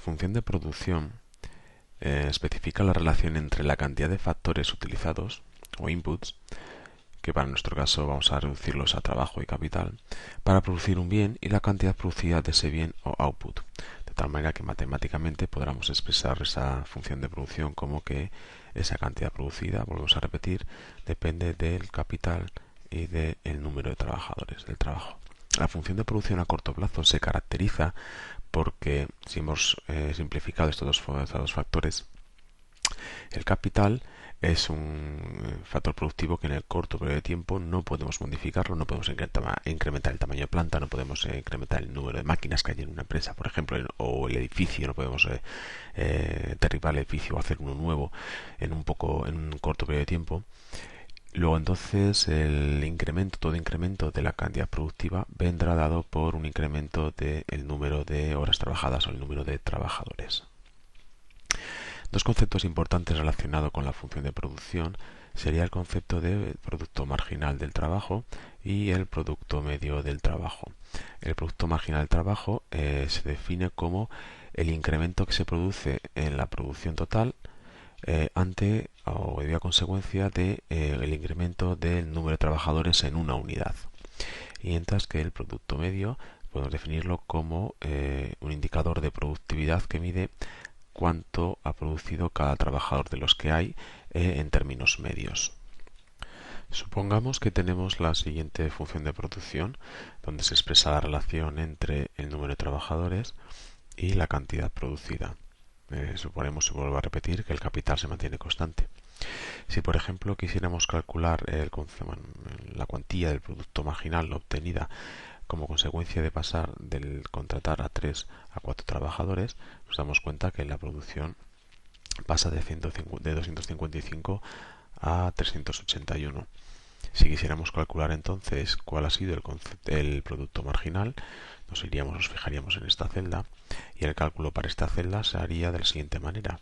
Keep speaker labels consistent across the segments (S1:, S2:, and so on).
S1: Función de producción especifica la relación entre la cantidad de factores utilizados o inputs, que para nuestro caso vamos a reducirlos a trabajo y capital, para producir un bien y la cantidad producida de ese bien o output, de tal manera que matemáticamente podamos expresar esa función de producción como que esa cantidad producida, volvemos a repetir, depende del capital y del número de trabajadores del trabajo. La función de producción a corto plazo se caracteriza porque, si hemos simplificado estos dos factores, el capital es un factor productivo que en el corto periodo de tiempo no podemos modificarlo, no podemos incrementar el tamaño de planta, no podemos incrementar el número de máquinas que hay en una empresa, por ejemplo, o el edificio, no podemos derribar el edificio o hacer uno nuevo en un corto periodo de tiempo. Luego entonces todo incremento de la cantidad productiva vendrá dado por un incremento del número de horas trabajadas o el número de trabajadores. Dos conceptos importantes relacionados con la función de producción sería el concepto de producto marginal del trabajo y el producto medio del trabajo. El producto marginal del trabajo se define como el incremento que se produce en la producción total ante o debido a consecuencia de el incremento del número de trabajadores en una unidad. Y mientras que el producto medio podemos definirlo como un indicador de productividad que mide cuánto ha producido cada trabajador de los que hay en términos medios. Supongamos que tenemos la siguiente función de producción, donde se expresa la relación entre el número de trabajadores y la cantidad producida. Suponemos, y vuelvo a repetir, que el capital se mantiene constante. Si, por ejemplo, quisiéramos calcular la cuantía del producto marginal obtenida como consecuencia de pasar del contratar a 3 a 4 trabajadores, nos damos cuenta que la producción pasa de 255 a 381. Si quisiéramos calcular entonces cuál ha sido el producto marginal, nos fijaríamos en esta celda y el cálculo para esta celda se haría de la siguiente manera.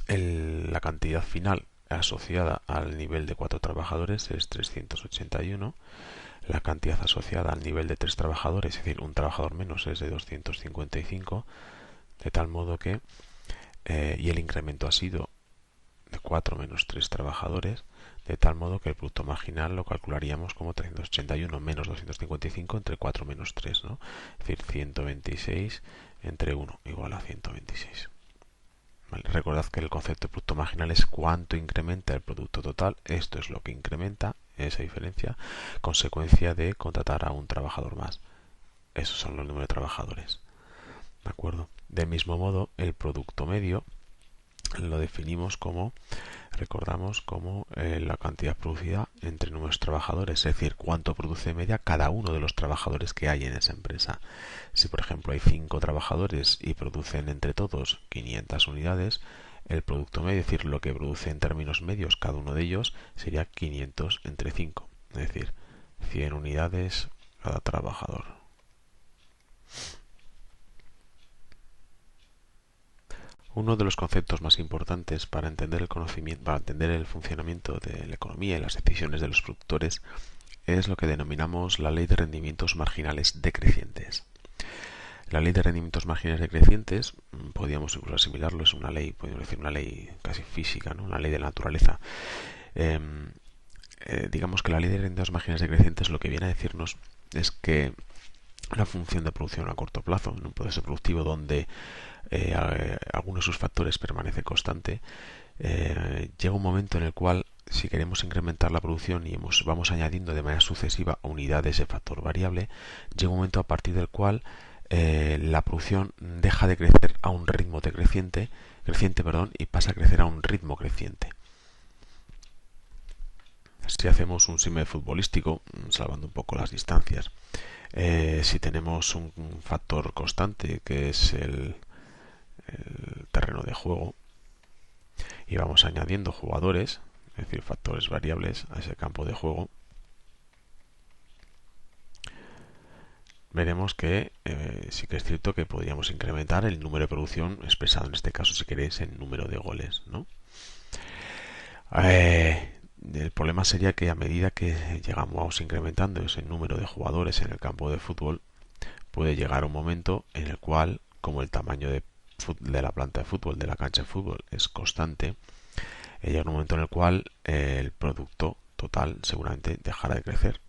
S1: La cantidad final asociada al nivel de 4 trabajadores es 381. La cantidad asociada al nivel de 3 trabajadores, es decir, un trabajador menos, es de 255, de tal modo que, y el incremento ha sido de 4 menos 3 trabajadores, de tal modo que el producto marginal lo calcularíamos como 381 menos 255 entre 4 menos 3, ¿no? Es decir, 126 entre 1 igual a 126. Vale, recordad que el concepto de producto marginal es cuánto incrementa el producto total. Esto es lo que incrementa esa diferencia, consecuencia de contratar a un trabajador más. Esos son los números de trabajadores. ¿De acuerdo? Del mismo modo, el producto medio lo definimos como, recordamos, como la cantidad producida entre números de trabajadores, es decir, cuánto produce de media cada uno de los trabajadores que hay en esa empresa. Si, por ejemplo, hay 5 trabajadores y producen entre todos 500 unidades, el producto medio, es decir, lo que produce en términos medios cada uno de ellos, sería 500 entre 5, es decir, 100 unidades cada trabajador. Uno de los conceptos más importantes para entender el funcionamiento de la economía y las decisiones de los productores es lo que denominamos la ley de rendimientos marginales decrecientes. La ley de rendimientos marginales decrecientes, podríamos incluso asimilarlo, es una ley, podríamos decir una ley casi física, ¿no? Una ley de la naturaleza. Digamos que la ley de rendimientos marginales decrecientes lo que viene a decirnos es que la función de producción a corto plazo, en un proceso productivo donde alguno de sus factores permanece constante, llega un momento en el cual, si queremos incrementar la producción y vamos añadiendo de manera sucesiva unidades de factor variable, llega un momento a partir del cual la producción deja de crecer a un ritmo creciente, y pasa a crecer a un ritmo creciente. Si hacemos un símil futbolístico, salvando un poco las distancias, si tenemos un factor constante que es el terreno de juego y vamos añadiendo jugadores, es decir, factores variables a ese campo de juego, veremos que sí que es cierto que podríamos incrementar el número de producción expresado en este caso, si queréis, en número de goles, ¿no? El problema sería que a medida que llegamos incrementando ese número de jugadores en el campo de fútbol, puede llegar un momento en el cual, como el tamaño de la planta de fútbol, de la cancha de fútbol, es constante, llega un momento en el cual el producto total seguramente dejará de crecer.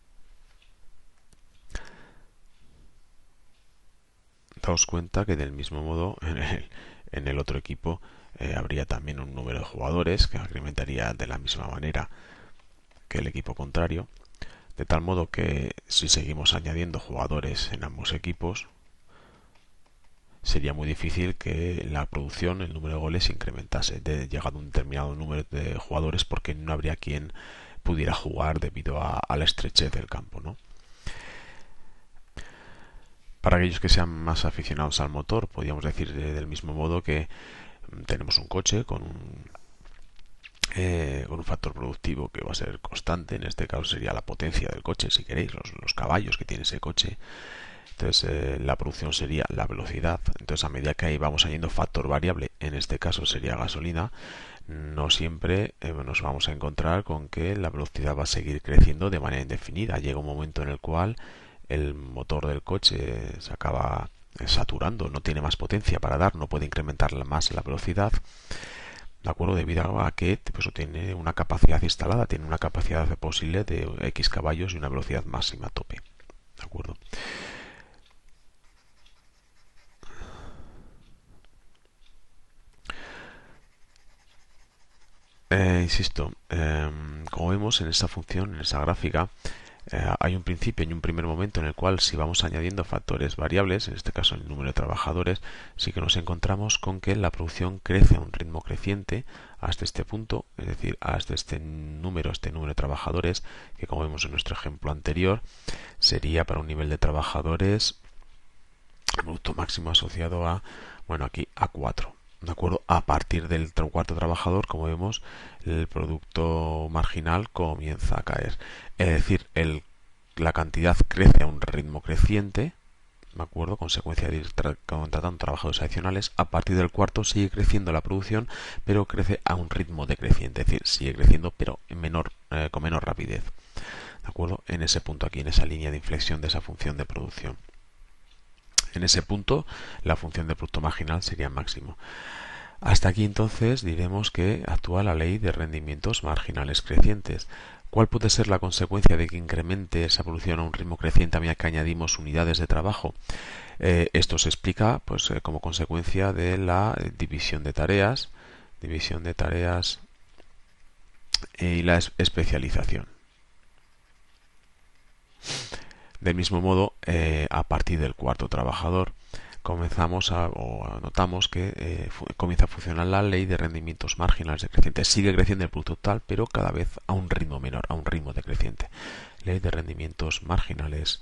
S1: Daos cuenta que del mismo modo en el otro equipo habría también un número de jugadores que incrementaría de la misma manera que el equipo contrario, de tal modo que si seguimos añadiendo jugadores en ambos equipos, sería muy difícil que la producción, el número de goles, incrementase llegado a un determinado número de jugadores, porque no habría quien pudiera jugar debido a la estrechez del campo, ¿no? Para aquellos que sean más aficionados al motor, podríamos decir del mismo modo que tenemos un coche con un factor productivo que va a ser constante. En este caso sería la potencia del coche, si queréis, los caballos que tiene ese coche. Entonces la producción sería la velocidad. Entonces, a medida que ahí vamos añadiendo factor variable, en este caso sería gasolina, no siempre nos vamos a encontrar con que la velocidad va a seguir creciendo de manera indefinida. Llega un momento en el cual el motor del coche se acaba saturando, no tiene más potencia para dar, no puede incrementar más la velocidad, de acuerdo, debido a que pues, tiene una capacidad instalada, tiene una capacidad posible de X caballos y una velocidad máxima a tope, de acuerdo. Insisto, como vemos en esta función, en esa gráfica, hay un principio y un primer momento en el cual, si vamos añadiendo factores variables, en este caso el número de trabajadores, sí que nos encontramos con que la producción crece a un ritmo creciente hasta este punto, es decir, hasta este número de trabajadores, que como vemos en nuestro ejemplo anterior, sería para un nivel de trabajadores producto máximo asociado a, bueno, aquí a 4. ¿De acuerdo? A partir del cuarto trabajador, como vemos, el producto marginal comienza a caer. Es decir, la cantidad crece a un ritmo creciente, ¿de acuerdo? Consecuencia de ir contratando trabajadores adicionales. A partir del cuarto sigue creciendo la producción, pero crece a un ritmo decreciente. Es decir, sigue creciendo, pero con menor rapidez. ¿De acuerdo? En ese punto aquí, en esa línea de inflexión de esa función de producción. En ese punto, la función de producto marginal sería máximo. Hasta aquí entonces diremos que actúa la ley de rendimientos marginales crecientes. ¿Cuál puede ser la consecuencia de que incremente esa producción a un ritmo creciente a medida que añadimos unidades de trabajo? Esto se explica pues, como consecuencia de la división de tareas y la especialización. Del mismo modo, a partir del cuarto trabajador, notamos que comienza a funcionar la ley de rendimientos marginales decrecientes. Sigue creciendo el producto total, pero cada vez a un ritmo menor, a un ritmo decreciente. Ley de rendimientos marginales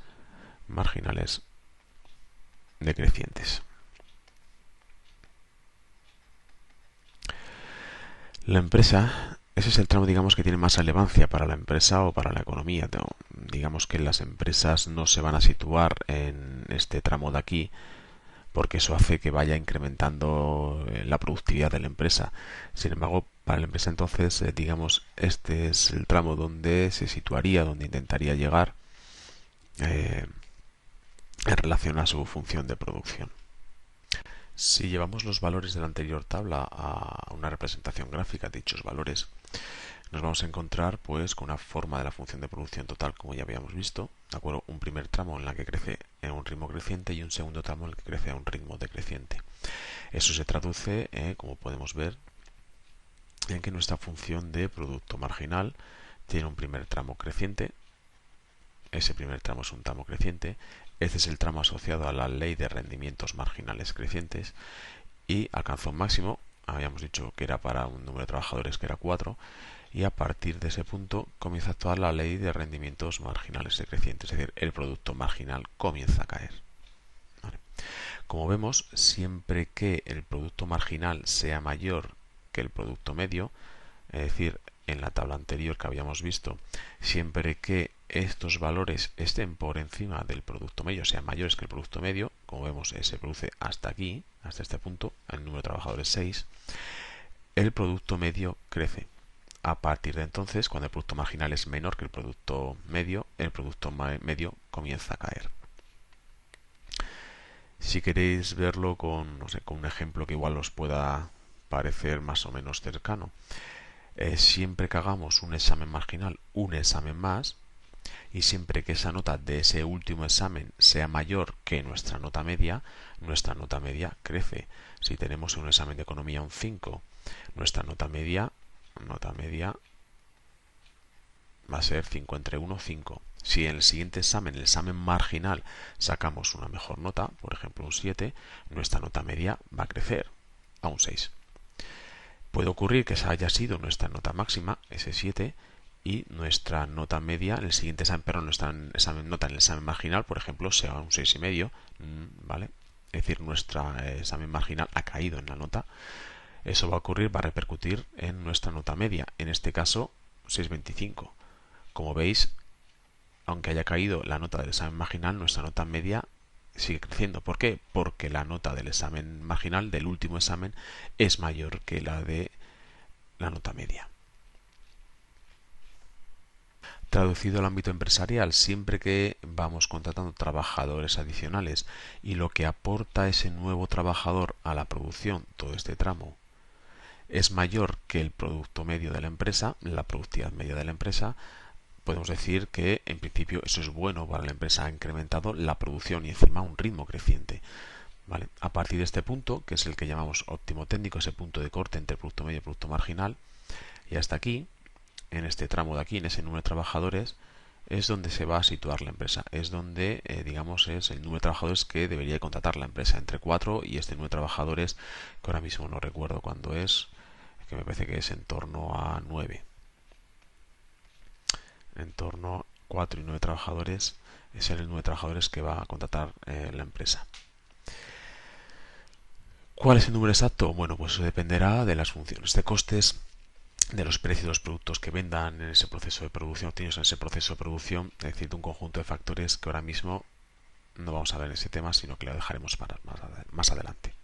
S1: decrecientes. La empresa, ese es el tramo, digamos, que tiene más relevancia para la empresa o para la economía. Digamos que las empresas no se van a situar en este tramo de aquí, porque eso hace que vaya incrementando la productividad de la empresa. Sin embargo, para la empresa entonces, digamos, este es el tramo donde se situaría, donde intentaría llegar en relación a su función de producción. Si llevamos los valores de la anterior tabla a una representación gráfica de dichos valores, nos vamos a encontrar pues con una forma de la función de producción total, como ya habíamos visto, ¿de acuerdo? Un primer tramo en la que crece en un ritmo creciente y un segundo tramo en el que crece a un ritmo decreciente. Eso se traduce, como podemos ver, en que nuestra función de producto marginal tiene un primer tramo creciente. Ese primer tramo es un tramo creciente. Este es el tramo asociado a la ley de rendimientos marginales crecientes y alcanza un máximo. Habíamos dicho que era para un número de trabajadores que era 4, y a partir de ese punto comienza a actuar la ley de rendimientos marginales decrecientes, es decir, el producto marginal comienza a caer. ¿Vale? Como vemos, siempre que el producto marginal sea mayor que el producto medio, es decir, en la tabla anterior que habíamos visto, siempre que estos valores estén por encima del producto medio, sean mayores que el producto medio, como vemos se produce hasta aquí, hasta este punto, el número de trabajadores 6, el producto medio crece. A partir de entonces, cuando el producto marginal es menor que el producto medio comienza a caer. Si queréis verlo con, no sé, con un ejemplo que igual os pueda parecer más o menos cercano, siempre que hagamos un examen marginal, un examen más, y siempre que esa nota de ese último examen sea mayor que nuestra nota media crece. Si tenemos en un examen de economía un 5, nuestra nota media va a ser 5 entre 1, 5. Si en el siguiente examen, el examen marginal, sacamos una mejor nota, por ejemplo un 7, nuestra nota media va a crecer a un 6. Puede ocurrir que esa haya sido nuestra nota máxima, ese 7, y nuestra nota media en el siguiente examen, pero nuestra nota en el examen marginal, por ejemplo, sea un 6,5, ¿vale? Es decir, nuestro examen marginal ha caído en la nota. Eso va a ocurrir, va a repercutir en nuestra nota media, en este caso 6,25. Como veis, aunque haya caído la nota del examen marginal, nuestra nota media sigue creciendo. ¿Por qué? Porque la nota del examen marginal, del último examen, es mayor que la de la nota media. Traducido al ámbito empresarial, siempre que vamos contratando trabajadores adicionales y lo que aporta ese nuevo trabajador a la producción, todo este tramo, es mayor que el producto medio de la empresa, la productividad media de la empresa, podemos decir que en principio eso es bueno para la empresa, ha incrementado la producción y encima un ritmo creciente. ¿Vale? A partir de este punto, que es el que llamamos óptimo técnico, ese punto de corte entre producto medio y producto marginal, y hasta aquí, en este tramo de aquí, en ese número de trabajadores, es donde se va a situar la empresa. Es donde, digamos, es el número de trabajadores que debería contratar la empresa, entre 4 y este número de trabajadores, que ahora mismo no recuerdo cuándo es, que me parece que es en torno a 9. En torno a 4 y 9 trabajadores es el número de trabajadores que va a contratar la empresa. ¿Cuál es el número exacto? Bueno, pues eso dependerá de las funciones de costes, de los precios de los productos que vendan en ese proceso de producción, obtenidos en ese proceso de producción, es decir, de un conjunto de factores que ahora mismo no vamos a ver en ese tema, sino que lo dejaremos para más adelante.